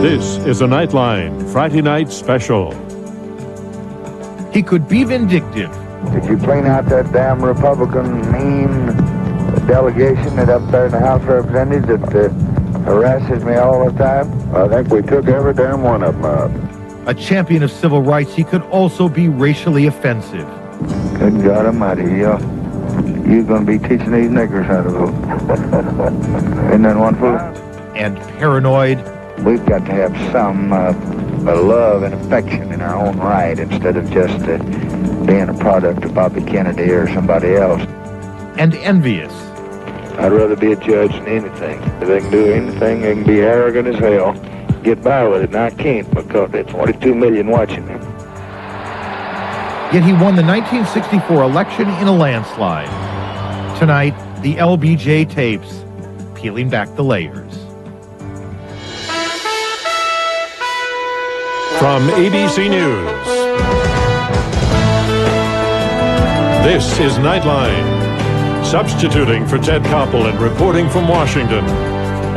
This is a Nightline Friday night special. He could be vindictive. Did you clean out that damn Republican mean delegation that up there in the House of Representatives that harasses me all the time? I think we took every damn one of them out. A champion of civil rights, he could also be racially offensive. Good God Almighty, you're going to be teaching these niggers how to vote. Isn't that wonderful? And paranoid. We've got to have some love and affection in our own right instead of just being a product of Bobby Kennedy or somebody else. And envious. I'd rather be a judge than anything. If they can do anything, they can be arrogant as hell. Get by with it, and I can't because there's 42 million watching me. Yet he won the 1964 election in a landslide. Tonight, the LBJ tapes, peeling back the layers. From ABC News, this is Nightline. Substituting for Ted Koppel and reporting from Washington,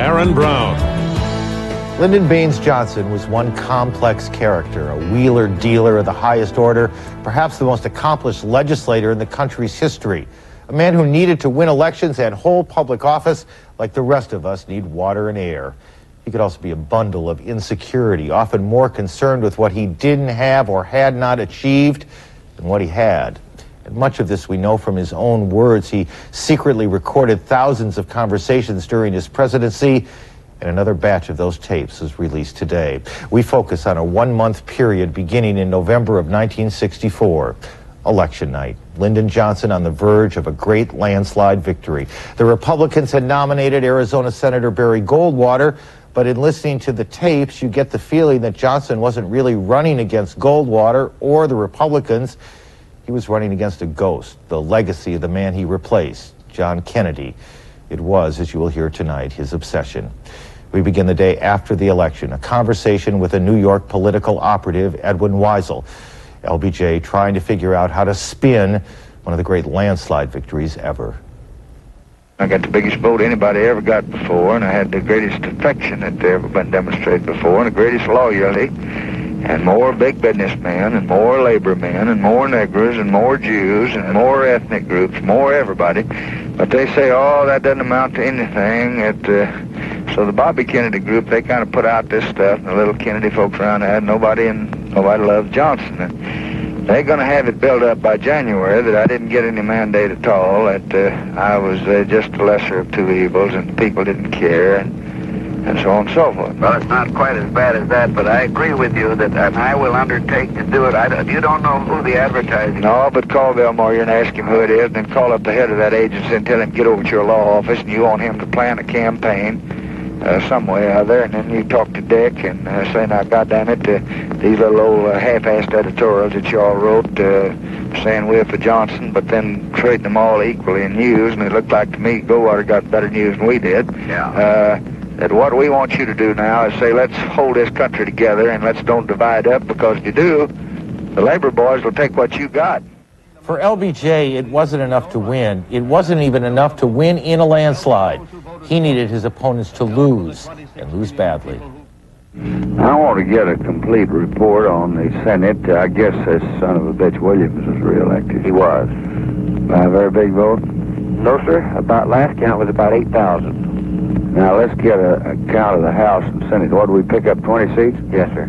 Aaron Brown. Lyndon Baines Johnson was one complex character, a wheeler-dealer of the highest order, perhaps the most accomplished legislator in the country's history. A man who needed to win elections and hold public office like the rest of us need water and air. He could also be a bundle of insecurity, often more concerned with what he didn't have or had not achieved than what he had. And much of this we know from his own words. He secretly recorded thousands of conversations during his presidency, and another batch of those tapes is released today. We focus on a one-month period beginning in November of 1964. Election night. Lyndon Johnson on the verge of a great landslide victory. The Republicans had nominated Arizona Senator Barry Goldwater, but in listening to the tapes, you get the feeling that Johnson wasn't really running against Goldwater or the Republicans. He was running against a ghost, the legacy of the man he replaced, John Kennedy. It was, as you will hear tonight, his obsession. We begin the day after the election, a conversation with a New York political operative, Edwin Weisel. LBJ trying to figure out how to spin one of the great landslide victories ever. I got the biggest vote anybody ever got before, and I had the greatest affection that ever been demonstrated before, and the greatest loyalty, and more big businessmen, and more labor men, and more Negroes, and more Jews, and more ethnic groups, more everybody. But they say, oh, that doesn't amount to anything. So the Bobby Kennedy group, they kind of put out this stuff, and the little Kennedy folks around there, nobody loves Johnson. And they're going to have it built up by January that I didn't get any mandate at all, that I was just the lesser of two evils, and people didn't care, and so on and so forth. Well, it's not quite as bad as that, but I agree with you that I will undertake to do it. You don't know who the advertising is. No, but call Belmore and ask him who it is, and then call up the head of that agency and tell him get over to your law office, and you want him to plan a campaign some way or other, and then you talk to Dick and say, now, goddamn it, these little old half-assed editorials that you all wrote saying we're for Johnson, but then treating them all equally in news, and it looked like to me Goldwater got better news than we did. Yeah. That what we want you to do now is say, let's hold this country together and let's don't divide up, because if you do, the labor boys will take what you got. For LBJ, it wasn't enough to win. It wasn't even enough to win in a landslide. He needed his opponents to lose, and lose badly. I want to get a complete report on the Senate. I guess this son of a bitch Williams was reelected. He was. By a very big vote? No, sir. About last count was about 8,000. Now, let's get a count of the House and Senate. What, do we pick up 20 seats? Yes, sir.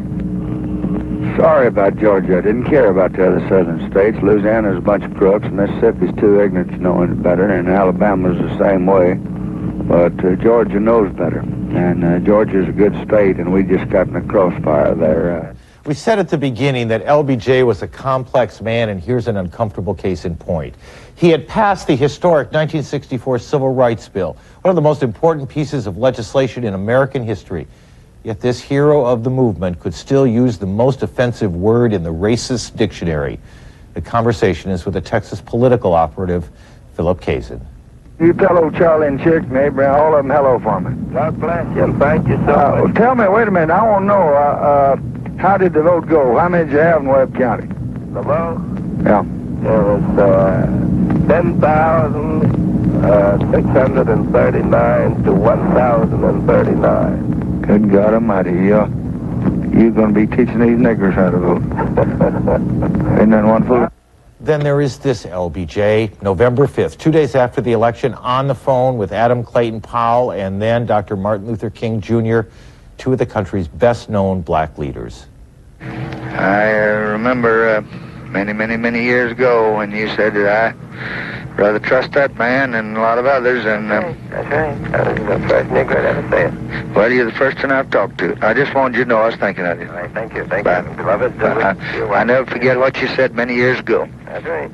Sorry about Georgia. I didn't care about the other southern states. Louisiana's a bunch of crooks, and Mississippi's too ignorant to know any better, and Alabama's the same way. But Georgia knows better, and Georgia's a good state, and we just got in a crossfire there. We said at the beginning that LBJ was a complex man, and here's an uncomfortable case in point. He had passed the historic 1964 Civil Rights Bill, one of the most important pieces of legislation in American history. Yet this hero of the movement could still use the most offensive word in the racist dictionary. The conversation is with the Texas political operative, Philip Kazin. You tell old Charlie and Chick and Abraham, all of them, hello for me. God bless you, and thank you so much. Well, tell me, wait a minute, I want to know, how did the vote go? How many did you have in Webb County? The vote? Yeah. There was 10,639 to 1,039. Good God Almighty, you're going to be teaching these niggers how to vote. Isn't that wonderful? Then there is this, LBJ, November 5th, 2 days after the election, on the phone with Adam Clayton Powell and then Dr. Martin Luther King Jr., two of the country's best-known black leaders. I remember many years ago when you said that I rather trust that man than a lot of others. And That's right. I was the first Negro to ever say it. well, you're the first one I've talked to. I just wanted you to know I was thinking of you. All right, thank you. Thank But- you. Love it. I never forget what you said many years ago. That's right.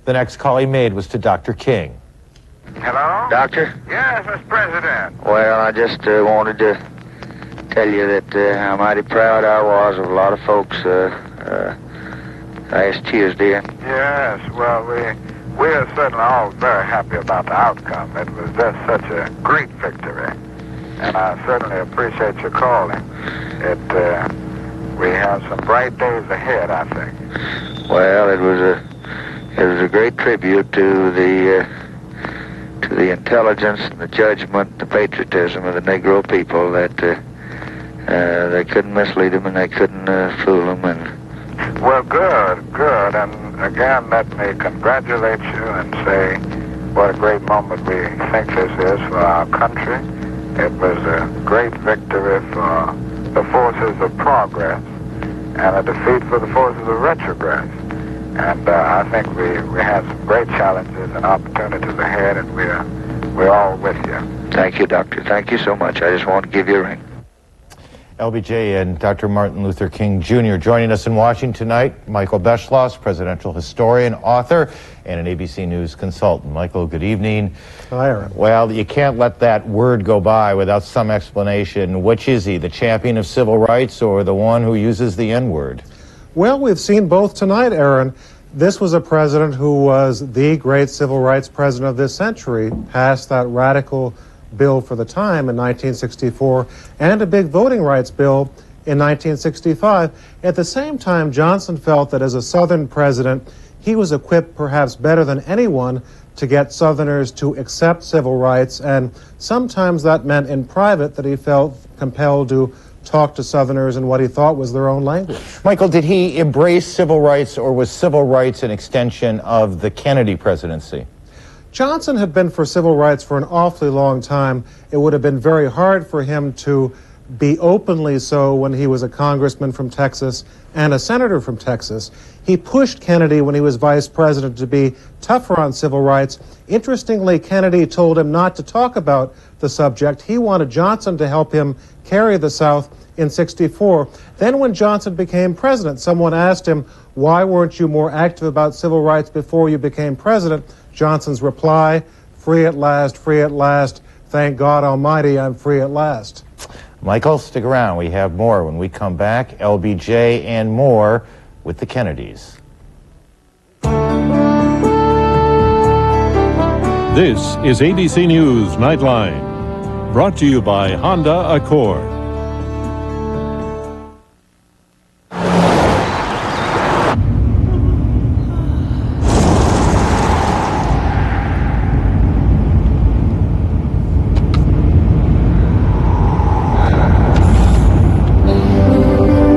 The next call he made was to Dr. King. Hello? Doctor? Yes, Mr. President. Well, I just wanted to tell you that how mighty proud I was of a lot of folks last Tuesday. Yes, well, we are certainly all very happy about the outcome. It was just such a great victory, and I certainly appreciate your calling. We have some bright days ahead, I think. Well, it was a great tribute to the intelligence and the judgment, the patriotism of the Negro people that they couldn't mislead them and they couldn't fool them. And Well, good. And again, let me congratulate you and say what a great moment we think this is for our country. It was a great victory for the forces of progress and a defeat for the forces of retrogress. And I think we have some great challenges and opportunities ahead, and we're all with you. thank you, Doctor. Thank you so much. I just wanted to give you a ring. LBJ and Dr. Martin Luther King Jr. joining us in Washington tonight. Michael Beschloss, presidential historian, author, and an ABC News consultant. Michael, good evening. Hi, Aaron. Well, you can't let that word go by without some explanation. Which is he, the champion of civil rights or the one who uses the N-word? Well, we've seen both tonight, Aaron. This was a president who was the great civil rights president of this century, passed that radical bill for the time in 1964 and a big voting rights bill in 1965. At the same time, Johnson felt that as a Southern president, he was equipped perhaps better than anyone to get Southerners to accept civil rights, and sometimes that meant in private that he felt compelled to talk to Southerners in what he thought was their own language. Michael, did he embrace civil rights, or was civil rights an extension of the Kennedy presidency? Johnson had been for civil rights for an awfully long time. It would have been very hard for him to be openly so when he was a congressman from Texas and a senator from Texas. He pushed Kennedy when he was vice president to be tougher on civil rights. Interestingly, Kennedy told him not to talk about the subject. He wanted Johnson to help him carry the South in '64. Then when Johnson became president, someone asked him, why weren't you more active about civil rights before you became president? Johnson's reply, free at last, thank God Almighty, I'm free at last. Michael, stick around. We have more when we come back. LBJ and more with the Kennedys. This is ABC News Nightline, brought to you by Honda Accord.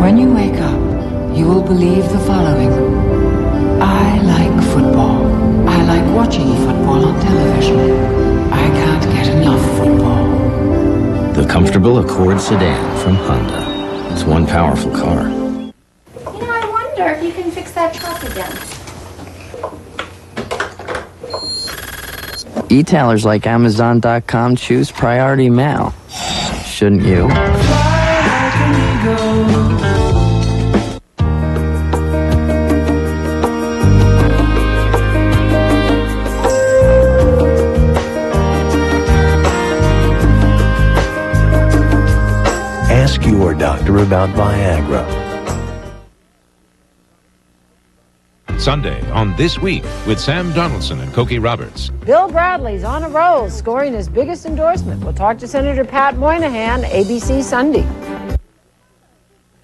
When you wake up, you will believe the following. I like football. I like watching football on television. I can't get enough football. The comfortable Accord sedan from Honda. It's one powerful car. You know, I wonder if you can fix that truck again. E-tailers like Amazon.com choose priority mail. Shouldn't you? Ask your doctor about Viagra. Sunday on This Week with Sam Donaldson and Cokie Roberts. Bill Bradley's on a roll, scoring his biggest endorsement. We'll talk to Senator Pat Moynihan, ABC Sunday.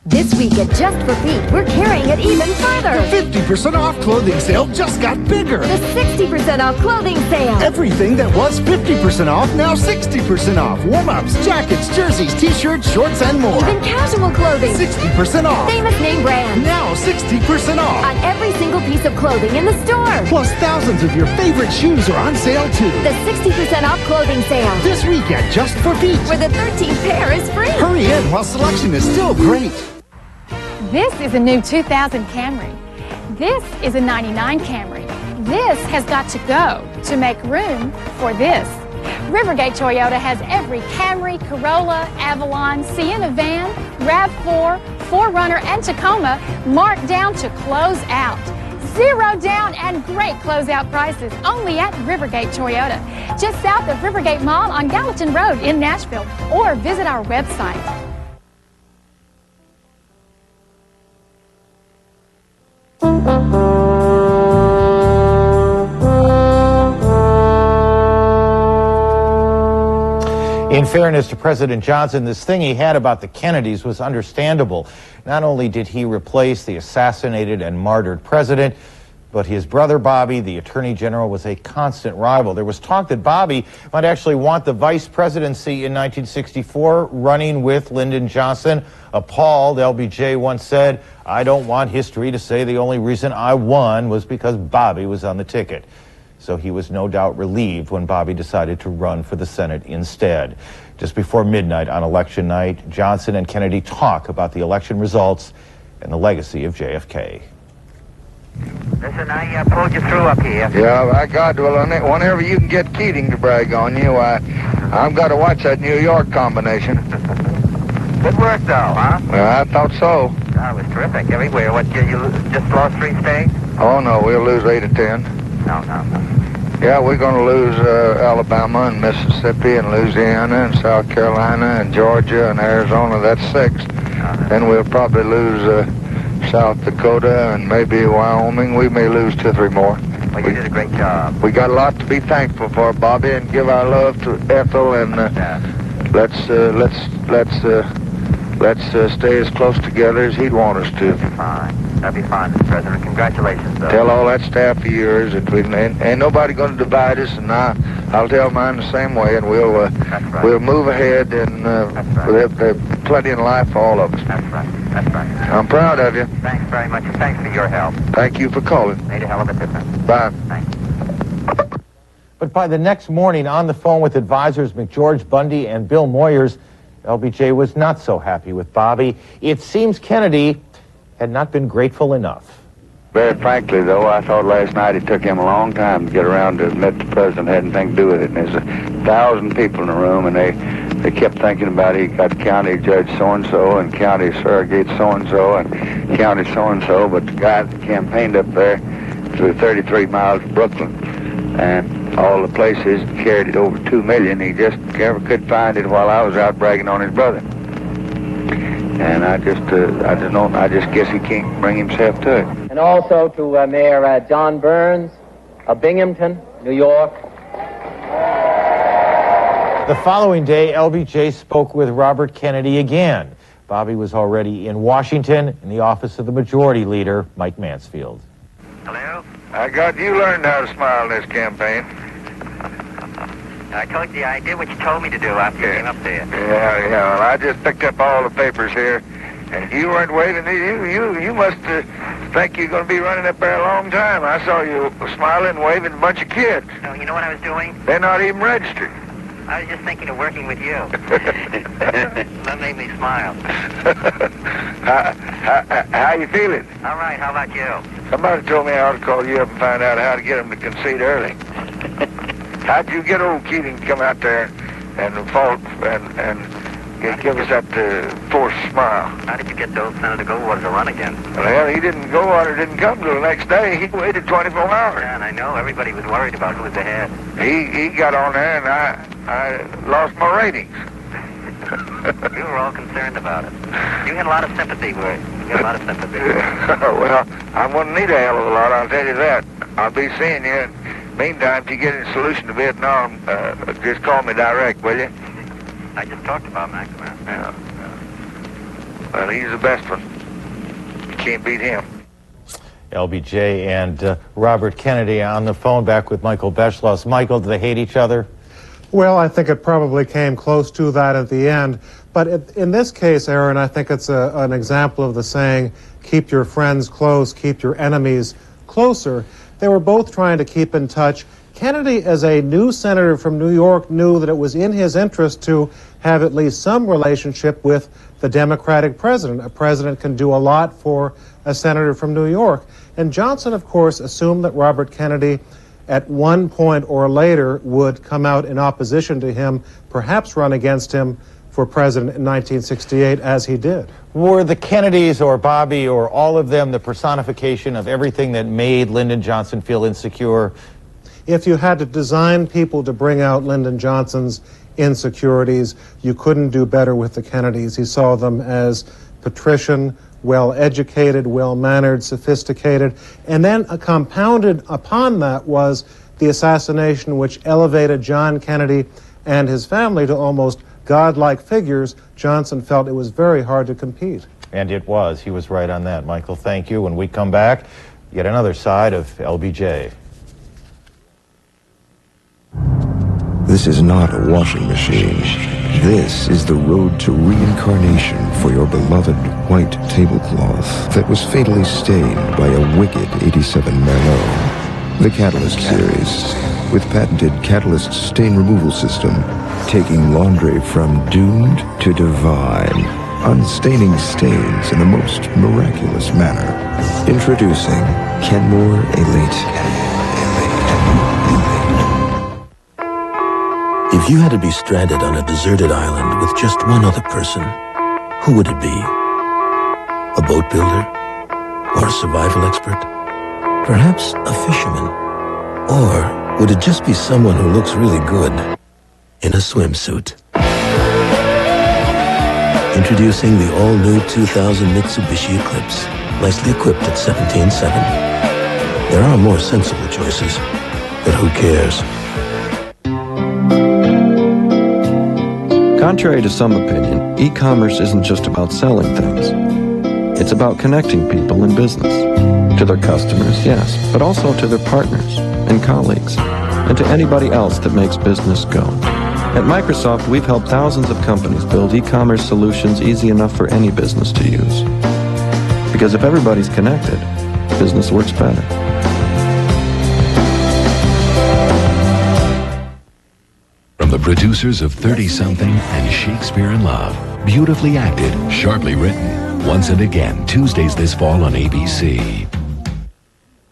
This week at Just for Feet, we're carrying it even further. The 50% off clothing sale just got bigger. The 60% off clothing sale. Everything that was 50% off, now 60% off. Warm-ups, jackets, jerseys, t-shirts, shorts, and more. Even casual clothing. 60% off. Famous name brands. Now 60% off. On every single piece of clothing in the store. Plus thousands of your favorite shoes are on sale too. The 60% off clothing sale. This week at Just for Feet. Where the 13th pair is free. Hurry in while selection is still great. This is a new 2000 Camry. This is a 99 Camry. This has got to go to make room for this. Rivergate Toyota has every Camry, Corolla, Avalon, Sienna van, RAV4, 4Runner, and Tacoma marked down to close out. 0 down and great closeout prices only at Rivergate Toyota, just south of Rivergate Mall on Gallatin Road in Nashville, or visit our website. In fairness to President Johnson, this thing he had about the Kennedys was understandable. Not only did he replace the assassinated and martyred president, but his brother Bobby, the Attorney General, was a constant rival. There was talk that Bobby might actually want the vice presidency in 1964, running with Lyndon Johnson. Appalled, LBJ once said, "I don't want history to say the only reason I won was because Bobby was on the ticket." So he was no doubt relieved when Bobby decided to run for the Senate instead. Just before midnight on election night, Johnson and Kennedy talk about the election results and the legacy of JFK. Listen, I pulled you through up here. Yeah, by God, well, whenever you can get Keating to brag on you, I've got to watch that New York combination. Good work, though, huh? Well, I thought so. That was terrific everywhere. What, you just lost 3 states? Oh, no, we'll lose 8 or 10. No. Yeah, we're going to lose Alabama and Mississippi and Louisiana and South Carolina and Georgia and Arizona. That's 6. Then we'll probably lose South Dakota and maybe Wyoming. We may lose 2 or 3 more. Well, you did a great job. We got a lot to be thankful for, Bobby, and give our love to Ethel, and let's stay as close together as he'd want us to. That'd be fine, Mr. President. Congratulations, though. Tell all that staff of yours that ain't nobody going to divide us, and I'll tell mine the same way, and we'll move ahead, and there's plenty in life for all of us. That's right. I'm proud of you. Thanks very much, and thanks for your help. Thank you for calling. Made a hell of a difference. Bye. Thanks. But by the next morning, on the phone with advisors McGeorge Bundy and Bill Moyers, LBJ was not so happy with Bobby. It seems Kennedy had not been grateful enough. Very frankly, though, I thought last night it took him a long time to get around to admit the president had anything to do with it. And there's 1,000 people in the room, and they kept thinking about it. He got county judge so-and-so and county surrogate so-and-so and county so-and-so, but the guy that campaigned up there through 33 miles of Brooklyn and all the places carried it over 2 million. He just never could find it while I was out bragging on his brother. And I just guess he can't bring himself to it. And also to Mayor John Burns of Binghamton, New York. The following day, LBJ spoke with Robert Kennedy again. Bobby was already in Washington in the office of the Majority Leader, Mike Mansfield. Hello? You learned how to smile in this campaign. I told you, I did what you told me to do after you came up there. Yeah, well, I just picked up all the papers here, and you weren't waving. You must think you're going to be running up there a long time. I saw you smiling and waving a bunch of kids. No, you know what I was doing? They're not even registered. I was just thinking of working with you. That made me smile. How you feeling? All right, how about you? Somebody told me I ought to call you up and find out how to get them to concede early. How'd you get old Keating to come out there and give us that forced smile? How did you get those Senator Goldwater to run again? Well, Goldwater didn't come till the next day. He waited 24 hours. Yeah, and I know everybody was worried about who was ahead. He got on there, and I lost my ratings. We were all concerned about it. You had a lot of sympathy, Roy. You had a lot of sympathy. Well, I'm going to need a hell of a lot, I'll tell you that. I'll be seeing you. Meantime, if you get a solution to Vietnam, just call me direct, will you? I just talked about McNamara. Yeah. Well, he's the best one. You can't beat him. LBJ and Robert Kennedy on the phone, back with Michael Beschloss. Michael, do they hate each other? Well, I think it probably came close to that at the end. But in this case, Aaron, I think it's an example of the saying, keep your friends close, keep your enemies closer. They were both trying to keep in touch. Kennedy, as a new senator from New York, knew that it was in his interest to have at least some relationship with the Democratic president. A president can do a lot for a senator from New York. And Johnson, of course, assumed that Robert Kennedy, at one point or later, would come out in opposition to him, perhaps run against him for president in 1968, as he did. Were the Kennedys or Bobby or all of them the personification of everything that made Lyndon Johnson feel insecure? If you had to design people to bring out Lyndon Johnson's insecurities, you couldn't do better with the Kennedys. He saw them as patrician, well-educated, well-mannered, sophisticated. And then compounded upon that was the assassination which elevated John Kennedy and his family to almost godlike figures. Johnson felt it was very hard to compete. And it was. He was right on that. Michael, thank you. When we come back, yet another side of LBJ. This is not a washing machine. This is the road to reincarnation for your beloved white tablecloth that was fatally stained by a wicked 87 Merlot. The Catalyst series, with patented Catalyst stain removal system, taking laundry from doomed to divine, unstaining stains in the most miraculous manner. Introducing Kenmore Elite. If you had to be stranded on a deserted island with just one other person, who would it be? A boat builder? Or a survival expert? Perhaps a fisherman? Or would it just be someone who looks really good in a swimsuit? Introducing the all-new 2000 Mitsubishi Eclipse, nicely equipped at 17.7. There are more sensible choices, but who cares? Contrary to some opinion, e-commerce isn't just about selling things. It's about connecting people in business. To their customers, yes, but also to their partners and colleagues, and to anybody else that makes business go. At Microsoft, we've helped thousands of companies build e-commerce solutions easy enough for any business to use. Because if everybody's connected, business works better. From the producers of 30-something and Shakespeare in Love. Beautifully acted, sharply written. Once and Again, Tuesdays this fall on ABC.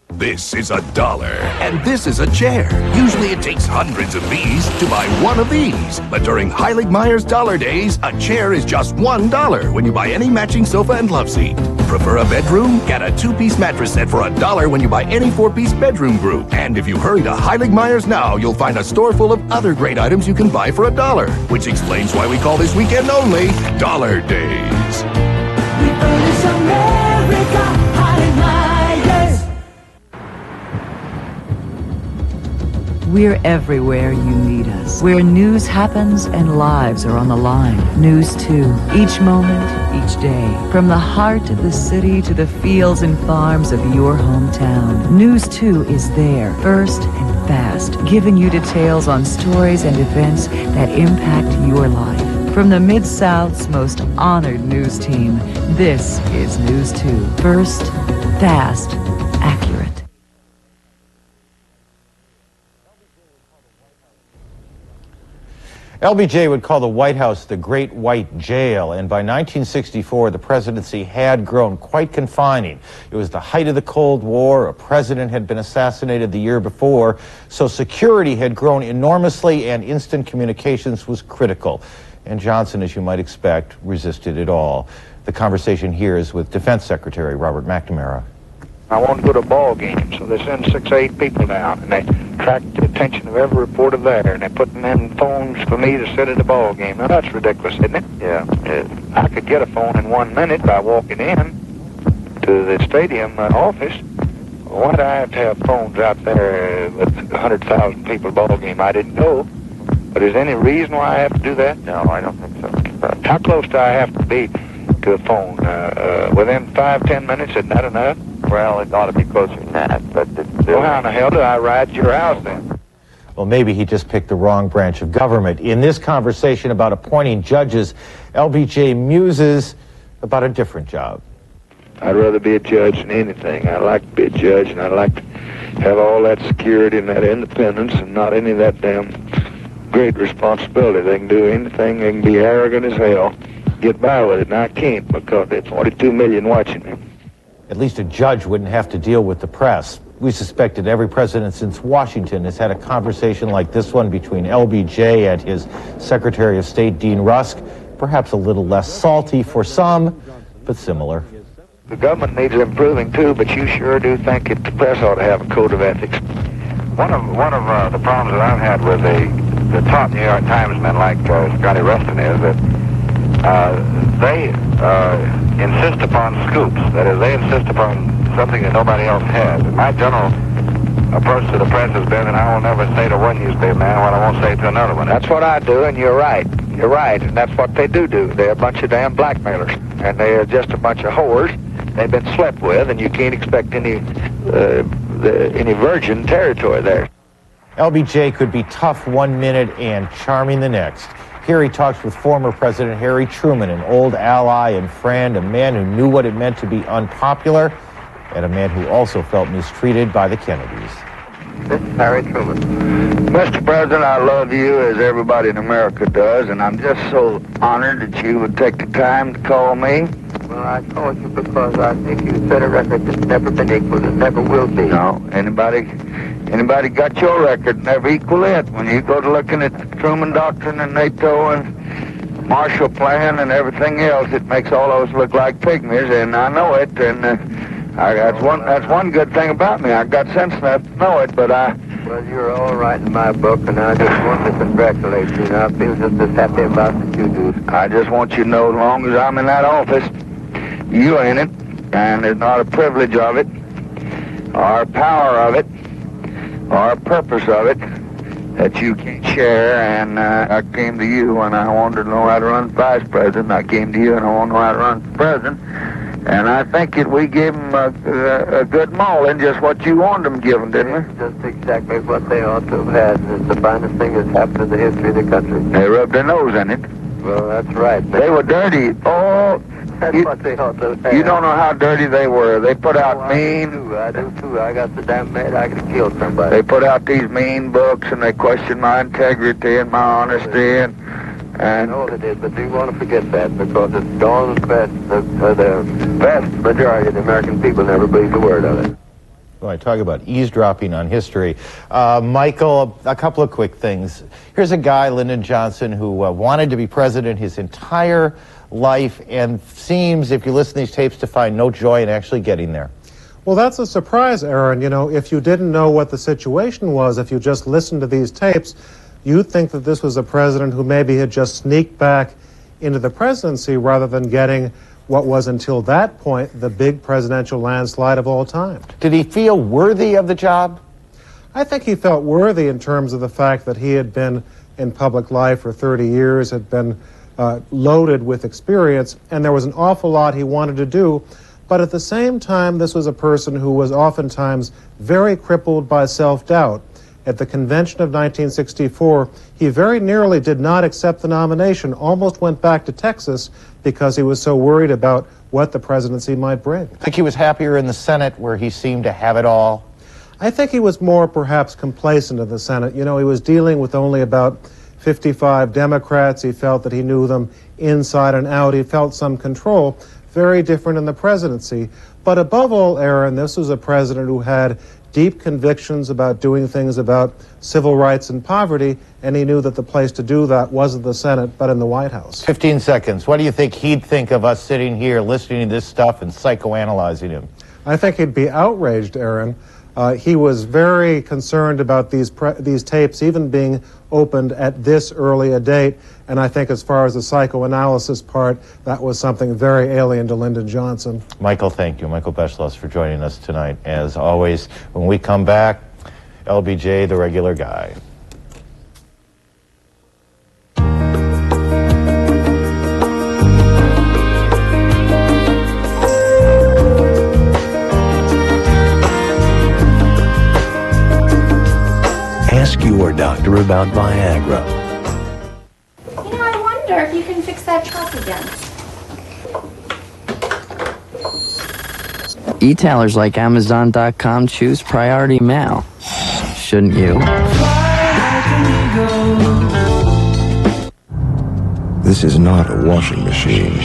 This is $1, and this is a chair. Usually it takes hundreds of these to buy one of these. But during Heilig Meyer's Dollar Days, a chair is just $1 when you buy any matching sofa and love seat. Prefer a bedroom? Get a 2-piece mattress set for $1 when you buy any 4-piece bedroom group. And if you hurry to Heilig Meyer's now, you'll find a store full of other great items you can buy for $1. Which explains why we call this weekend only Dollar Days. We furnish America, Heilig Meyer's. We're everywhere you need us. Where news happens and lives are on the line. News 2. Each moment, each day. From the heart of the city to the fields and farms of your hometown. News 2 is there, first and fast, giving you details on stories and events that impact your life. From the Mid-South's most honored news team, this is News 2. First, fast, accurate. LBJ would call the White House the Great White Jail, and by 1964, the presidency had grown quite confining. It was the height of the Cold War. A president had been assassinated the year before, so security had grown enormously, and instant communications was critical. And Johnson, as you might expect, resisted it all. The conversation here is with Defense Secretary Robert McNamara. I want to go to a ball game, so they send 6 or 8 people down, and they track the attention of every reporter there, and they put in phones for me to sit at the ball game. Now, that's ridiculous, isn't it? Yeah. I could get a phone in 1 minute by walking in to the stadium office. Why do I have to have phones out there with 100,000 people ball game? I didn't go. But is there any reason why I have to do that? No, I don't think so. How close do I have to be to a phone within 5-10 minutes. Isn't that enough? Well, it ought to be closer than that, but... Well, how in the hell did I ride to your house then? Well, maybe he just picked the wrong branch of government. In this conversation about appointing judges, LBJ muses about a different job. I'd rather be a judge than anything. I like to be a judge, and I like to have all that security and that independence and not any of that damn great responsibility. They can do anything. They can be arrogant as hell, get by with it, and I can't because there's 42 million watching me. At least a judge wouldn't have to deal with the press. We suspect that every president since Washington has had a conversation like this one between LBJ and his Secretary of State, Dean Rusk. Perhaps a little less salty for some, but similar. The government needs improving too, but you sure do think that the press ought to have a code of ethics. One of the problems that I've had with the top New York Times men like Scotty Rustin is that they insist upon scoops. That is, they insist upon something that nobody else has. And my general approach to the press has been that I will never say to one newspaper man what I won't say to another one. That's what I do, and you're right. You're right, and that's what they do. They're a bunch of damn blackmailers, and they're just a bunch of whores. They've been slept with, and you can't expect any virgin territory there. LBJ could be tough one minute and charming the next. Here he talks with former President Harry Truman, an old ally and friend, a man who knew what it meant to be unpopular, and a man who also felt mistreated by the Kennedys. This is Harry Truman. Mr. President, I love you as everybody in America does, and I'm just so honored that you would take the time to call me. Well, I called you because I think you set a record that's never been equaled and never will be. No, anybody got your record, never equal it. When you go to looking at the Truman Doctrine and NATO and Marshall Plan and everything else, it makes all of us look like pygmies, and I know it, and that's one good thing about me. I got sense enough to know it, but Well, you're all right in my book, and I just want to congratulate you, and I feel just as happy about it as you do. I just want you to know as long as I'm in that office, you ain't it, and there's not a privilege of it, or a power of it, or a purpose of it that you can't share, and I came to you when I wanted to know how to run vice president. I came to you and I wanted to know how to run for president. And I think that we gave them a good mauling, just what you wanted them given, didn't we? Just exactly what they ought to have had. And it's the finest thing that's happened in the history of the country. They rubbed their nose in it. Well, that's right. They were dirty. Oh, that's what they ought to have had. You don't know how dirty they were. They put out mean... I do too. I got so damn mad I could have killed somebody. They put out these mean books, and they questioned my integrity and my honesty, and I know they did, but do you want to forget that? Because it's gone as fast. The vast majority of the American people never believed a word of it. Well, I talk about eavesdropping on history. Michael, a couple of quick things. Here's a guy, Lyndon Johnson, who wanted to be president his entire life and seems, if you listen to these tapes, to find no joy in actually getting there. Well, that's a surprise, Aaron. You know, if you didn't know what the situation was, if you just listened to these tapes, you'd think that this was a president who maybe had just sneaked back into the presidency rather than getting what was until that point the big presidential landslide of all time. Did he feel worthy of the job? I think he felt worthy in terms of the fact that he had been in public life for 30 years, had been loaded with experience, and there was an awful lot he wanted to do. But at the same time, this was a person who was oftentimes very crippled by self-doubt. At the convention of 1964, he very nearly did not accept the nomination, almost went back to Texas because he was so worried about what the presidency might bring. Think he was happier in the Senate where he seemed to have it all? I think he was more perhaps complacent in the Senate. You know, he was dealing with only about 55 Democrats. He felt that he knew them inside and out. He felt some control. Very different in the presidency. But above all, Aaron, this was a president who had deep convictions about doing things about civil rights and poverty, and he knew that the place to do that wasn't the Senate, but in the White House. 15 seconds. What do you think he'd think of us sitting here listening to this stuff and psychoanalyzing him? I think he'd be outraged, Aaron. He was very concerned about these tapes even being opened at this early a date, and I think as far as the psychoanalysis part, that was something very alien to Lyndon Johnson. Michael, thank you. Michael Beschloss for joining us tonight. As always, when we come back, LBJ, the regular guy. her about Viagra. You know, I wonder if you can fix that truck again. E-tailers like Amazon.com choose Priority Mail. Shouldn't you? This is not a washing machine.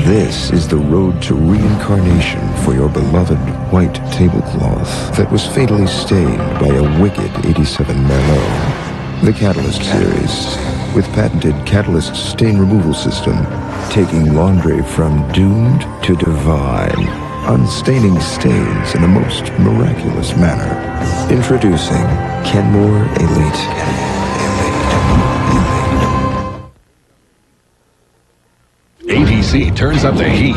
This is the road to reincarnation for your beloved white tablecloth that was fatally stained by a wicked 87 Merlot. The Catalyst series, with patented Catalyst stain removal system, taking laundry from doomed to divine, unstaining stains in a most miraculous manner. Introducing Kenmore Elite. ABC turns up the heat.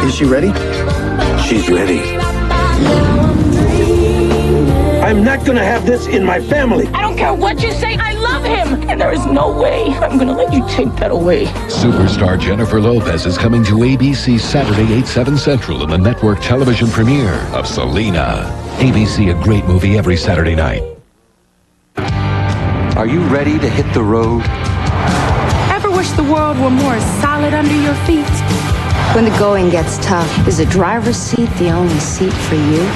Is she ready? She's ready. I'm not gonna have this in my family. I don't care what you say, I love him! And there is no way I'm gonna let you take that away. Superstar Jennifer Lopez is coming to ABC Saturday, 8/7 Central in the network television premiere of Selena. ABC, a great movie every Saturday night. Are you ready to hit the road? Ever wish the world were more solid under your feet? When the going gets tough, is the driver's seat the only seat for you?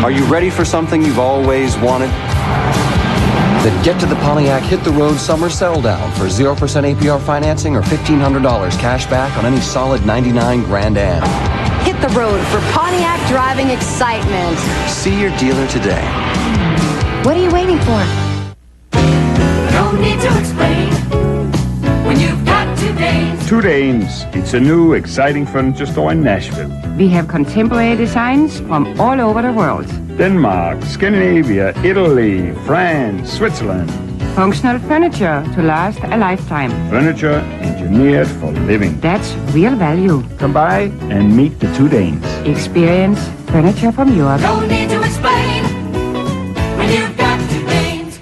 Are you ready for something you've always wanted? Then get to the Pontiac Hit the Road Summer Sell Down for 0% APR financing or $1,500 cash back on any solid 99 Grand Am. Hit the road for Pontiac driving excitement. See your dealer today. What are you waiting for? No need to explain when you've got Two Danes. Two Danes. It's a new, exciting furniture store in Nashville. We have contemporary designs from all over the world. Denmark, Scandinavia, Italy, France, Switzerland. Functional furniture to last a lifetime. Furniture engineered for living. That's real value. Come by and meet the Two Danes. Experience furniture from Europe. No need to explain when you've got Two Danes.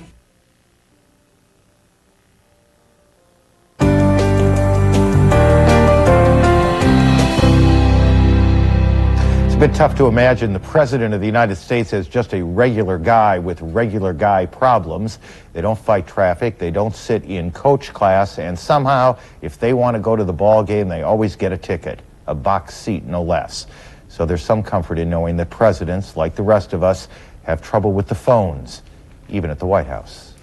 It's a bit tough to imagine the President of the United States as just a regular guy with regular guy problems. They don't fight traffic, they don't sit in coach class, and somehow, if they want to go to the ball game, they always get a ticket, a box seat no less. So there's some comfort in knowing that presidents, like the rest of us, have trouble with the phones, even at the White House.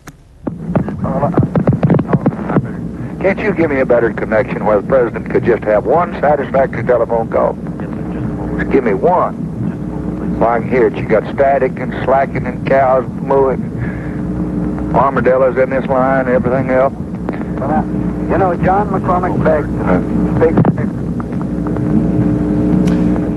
Can't you give me a better connection where the president could just have one satisfactory telephone call? Just give me one. Well, I can hear it. You got static and slacking and cows mooing, armadillos in this line and everything else. You know, John McCormick begged.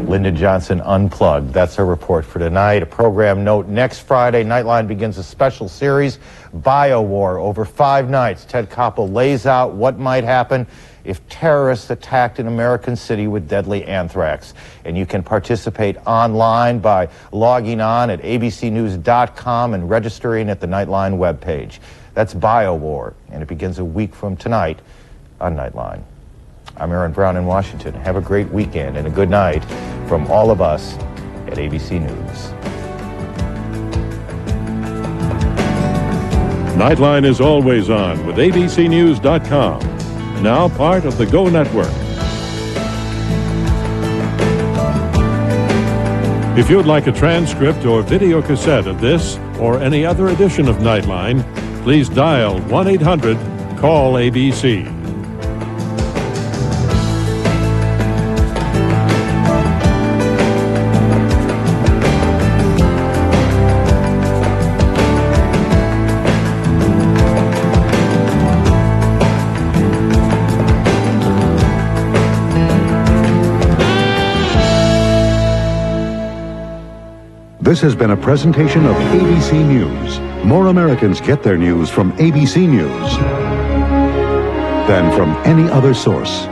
Lyndon Johnson Unplugged. That's our report for tonight. A program note: next Friday, Nightline begins a special series, BioWar. Over 5 nights, Ted Koppel lays out what might happen if terrorists attacked an American city with deadly anthrax. And you can participate online by logging on at abcnews.com and registering at the Nightline webpage. That's BioWar, and it begins a week from tonight on Nightline. I'm Aaron Brown in Washington. Have a great weekend and a good night from all of us at ABC News. Nightline is always on with abcnews.com. Now part of the Go Network. If you'd like a transcript or video cassette of this or any other edition of Nightline, please dial 1-800-CALL-ABC. This has been a presentation of ABC News. More Americans get their news from ABC News than from any other source.